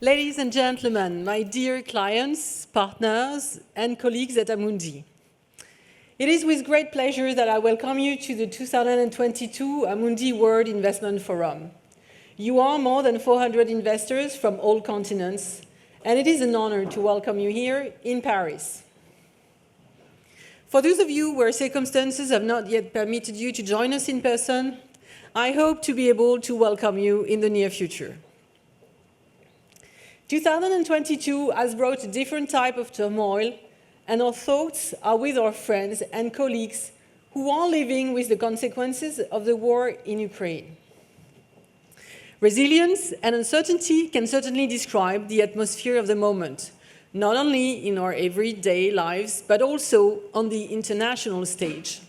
Ladies and gentlemen, my dear clients, partners, and colleagues at Amundi. It is with great pleasure that I welcome you to the 2022 Amundi World Investment Forum. You are more than 400 investors from all continents, and it is an honor to welcome you here in Paris. For those of you where circumstances have not yet permitted you to join us in person, I hope to be able to welcome you in the near future. 2022 has brought a different type of turmoil, and our thoughts are with our friends and colleagues who are living with the consequences of the war in Ukraine. Resilience and uncertainty can certainly describe the atmosphere of the moment, not only in our everyday lives, but also on the international stage.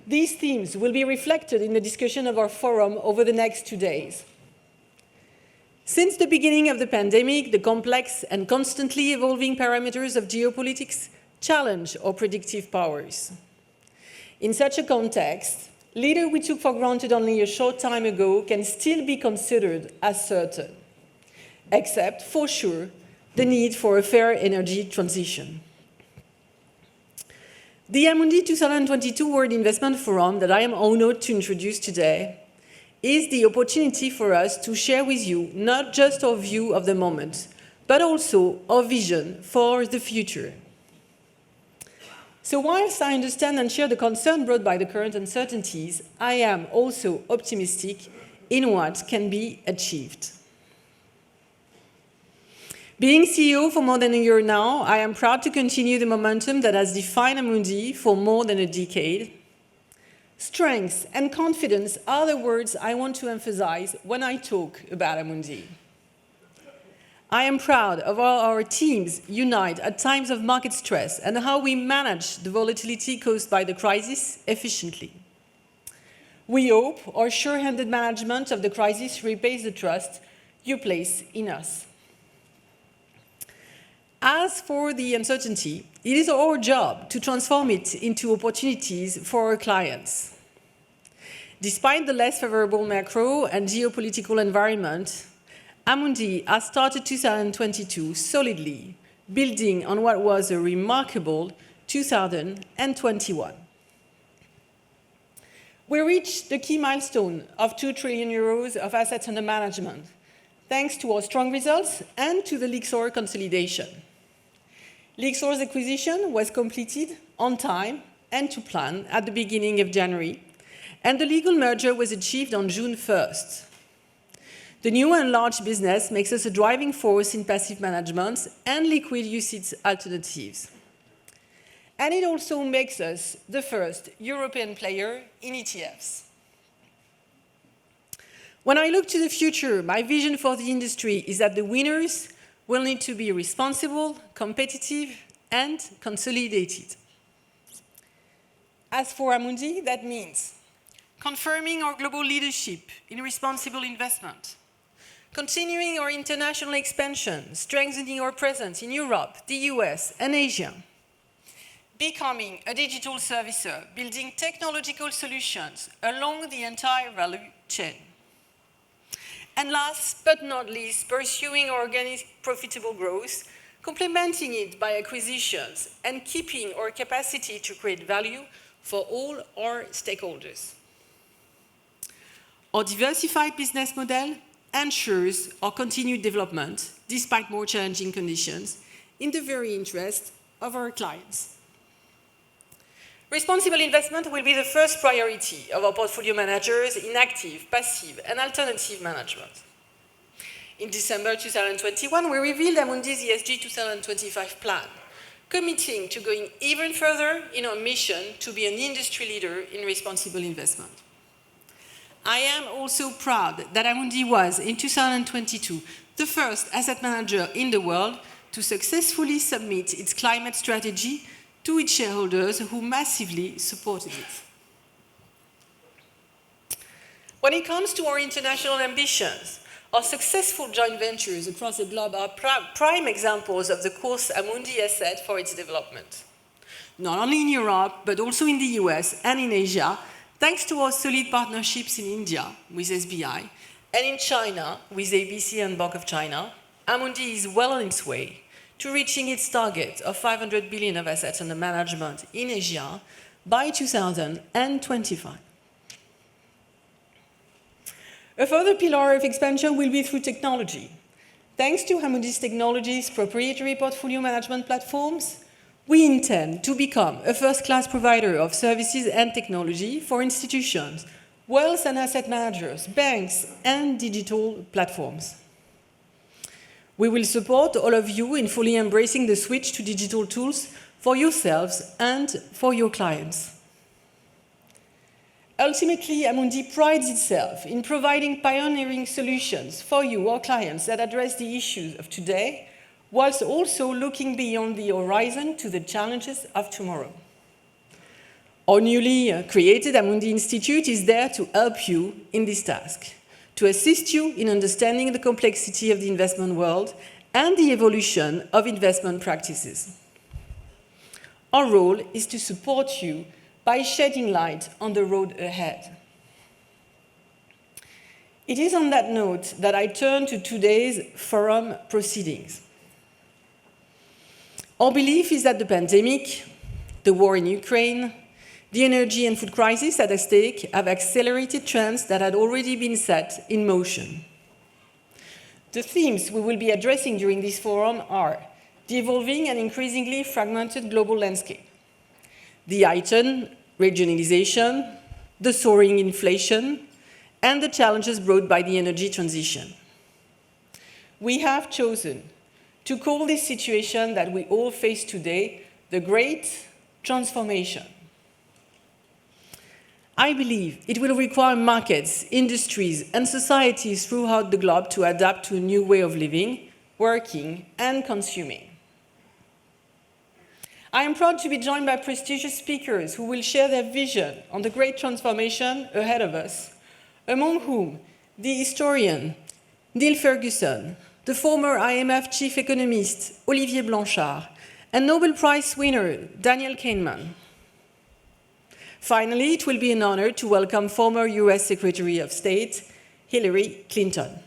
These themes will be reflected in the discussion of our forum over the next 2 days. Since the beginning of the pandemic, the complex and constantly evolving parameters of geopolitics challenge our predictive powers. In such a context, leaders we took for granted only a short time ago can still be considered as certain, except, for sure, the need for a fair energy transition. The Amundi 2022 World Investment Forum that I am honored to introduce today is the opportunity for us to share with you not just our view of the moment, but also our vision for the future. So whilst I understand and share the concern brought by the current uncertainties, I am also optimistic in what can be achieved. Being CEO for more than a year now, I am proud to continue the momentum that has defined Amundi for more than a decade. Strength and confidence are the words I want to emphasize when I talk about Amundi. I am proud of how our teams unite at times of market stress and how we manage the volatility caused by the crisis efficiently. We hope our sure-handed management of the crisis repays the trust you place in us. As for the uncertainty, it is our job to transform it into opportunities for our clients. Despite the less favorable macro and geopolitical environment, Amundi has started 2022 solidly, building on what was a remarkable 2021. We reached the key milestone of 2 trillion euros of assets under management, thanks to our strong results and to the Lyxor consolidation. Lyxor's acquisition was completed on time and to plan at the beginning of January, and the legal merger was achieved on June 1st. The new and enlarged business makes us a driving force in passive management and liquid UCITS alternatives. And it also makes us the first European player in ETFs. When I look to the future, my vision for the industry is that the winners will need to be responsible, competitive, and consolidated. As for Amundi, that means confirming our global leadership in responsible investment, continuing our international expansion, strengthening our presence in Europe, the US, and Asia, becoming a digital servicer, building technological solutions along the entire value chain. And last but not least, pursuing organic profitable growth, complementing it by acquisitions, and keeping our capacity to create value for all our stakeholders. Our diversified business model ensures our continued development, despite more challenging conditions, in the very interest of our clients. Responsible investment will be the first priority of our portfolio managers in active, passive, and alternative management. In December 2021, we revealed Amundi's ESG 2025 plan, committing to going even further in our mission to be an industry leader in responsible investment. I am also proud that Amundi was, in 2022, the first asset manager in the world to successfully submit its climate strategy to its shareholders who massively supported it. When it comes to our international ambitions, our successful joint ventures across the globe are prime examples of the course Amundi has set for its development. Not only in Europe, but also in the US and in Asia, thanks to our solid partnerships in India with SBI And in China, with ABC and Bank of China, Amundi is well on its way to reaching its target of 500 billion of assets under management in Asia by 2025. A further pillar of expansion will be through technology. Thanks to Amundi's Technologies proprietary portfolio management platforms, we intend to become a first-class provider of services and technology for institutions, wealth and asset managers, banks, and digital platforms. We will support all of you in fully embracing the switch to digital tools for yourselves and for your clients. Ultimately, Amundi prides itself in providing pioneering solutions for you, our clients, that address the issues of today, whilst also looking beyond the horizon to the challenges of tomorrow. Our newly created Amundi Institute is there to help you in this task, to assist you in understanding the complexity of the investment world and the evolution of investment practices. Our role is to support you by shedding light on the road ahead. It is on that note that I turn to today's forum proceedings. Our belief is that the pandemic, the war in Ukraine, the energy and food crisis at stake have accelerated trends that had already been set in motion. The themes we will be addressing during this forum are the evolving and increasingly fragmented global landscape, the heightened regionalization, the soaring inflation, and the challenges brought by the energy transition. We have chosen to call this situation that we all face today the Great Transformation. I believe it will require markets, industries, and societies throughout the globe to adapt to a new way of living, working, and consuming. I am proud to be joined by prestigious speakers who will share their vision on the great transformation ahead of us, among whom the historian Neil Ferguson, the former IMF chief economist Olivier Blanchard, and Nobel Prize winner Daniel Kahneman. Finally, it will be an honor to welcome former US Secretary of State Hillary Clinton.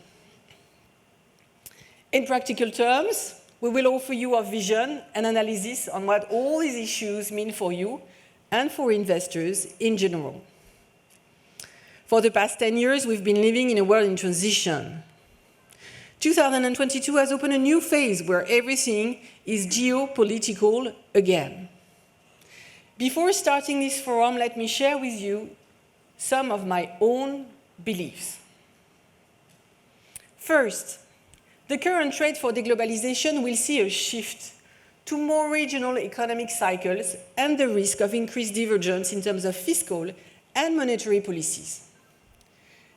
In practical terms, we will offer you our vision and analysis on what all these issues mean for you and for investors in general. For the past 10 years, we've been living in a world in transition. 2022 has opened a new phase where everything is geopolitical again. Before starting this forum, let me share with you some of my own beliefs. First, the current trend for deglobalization will see a shift to more regional economic cycles and the risk of increased divergence in terms of fiscal and monetary policies.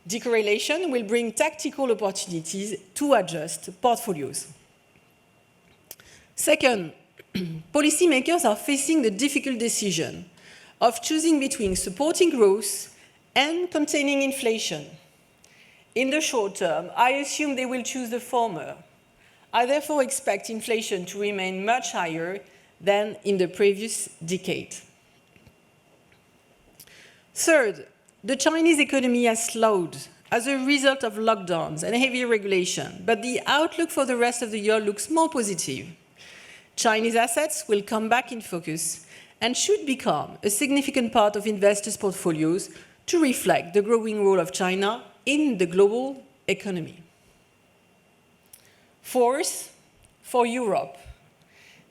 Decorrelation will bring tactical opportunities to adjust portfolios. Second, policymakers are facing the difficult decision of choosing between supporting growth and containing inflation. In the short term, I assume they will choose the former. I therefore expect inflation to remain much higher than in the previous decade. Third, the Chinese economy has slowed as a result of lockdowns and heavy regulation, but the outlook for the rest of the year looks more positive. Chinese assets will come back in focus and should become a significant part of investors' portfolios to reflect the growing role of China in the global economy. Fourth, for Europe,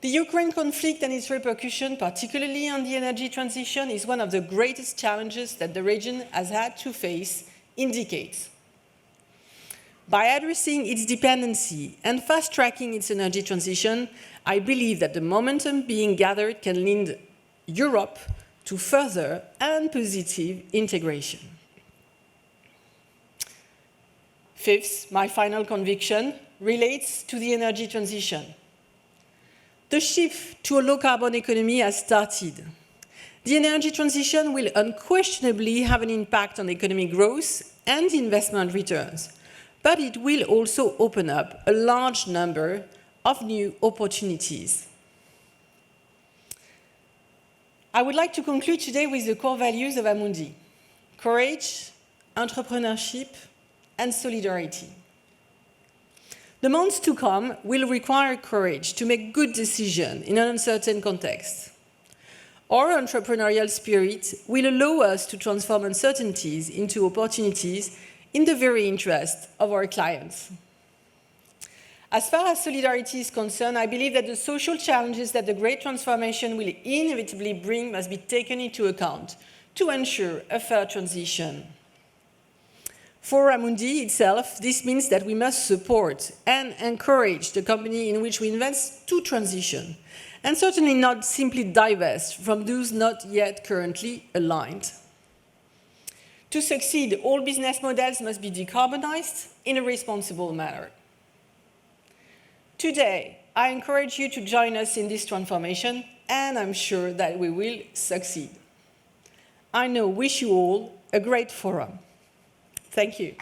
the Ukraine conflict and its repercussion, particularly on the energy transition, is one of the greatest challenges that the region has had to face in decades. By addressing its dependency and fast-tracking its energy transition, I believe that the momentum being gathered can lead Europe to further and positive integration. Fifth, my final conviction relates to the energy transition. The shift to a low-carbon economy has started. The energy transition will unquestionably have an impact on economic growth and investment returns, but it will also open up a large number of new opportunities. I would like to conclude today with the core values of Amundi: courage, entrepreneurship, and solidarity. The months to come will require courage to make good decisions in an uncertain context. Our entrepreneurial spirit will allow us to transform uncertainties into opportunities in the very interest of our clients. As far as solidarity is concerned, I believe that the social challenges that the great transformation will inevitably bring must be taken into account to ensure a fair transition. For Amundi itself, this means that we must support and encourage the company in which we invest to transition, and certainly not simply divest from those not yet currently aligned. To succeed, all business models must be decarbonized in a responsible manner. Today, I encourage you to join us in this transformation, and I'm sure that we will succeed. I now wish you all a great forum. Thank you.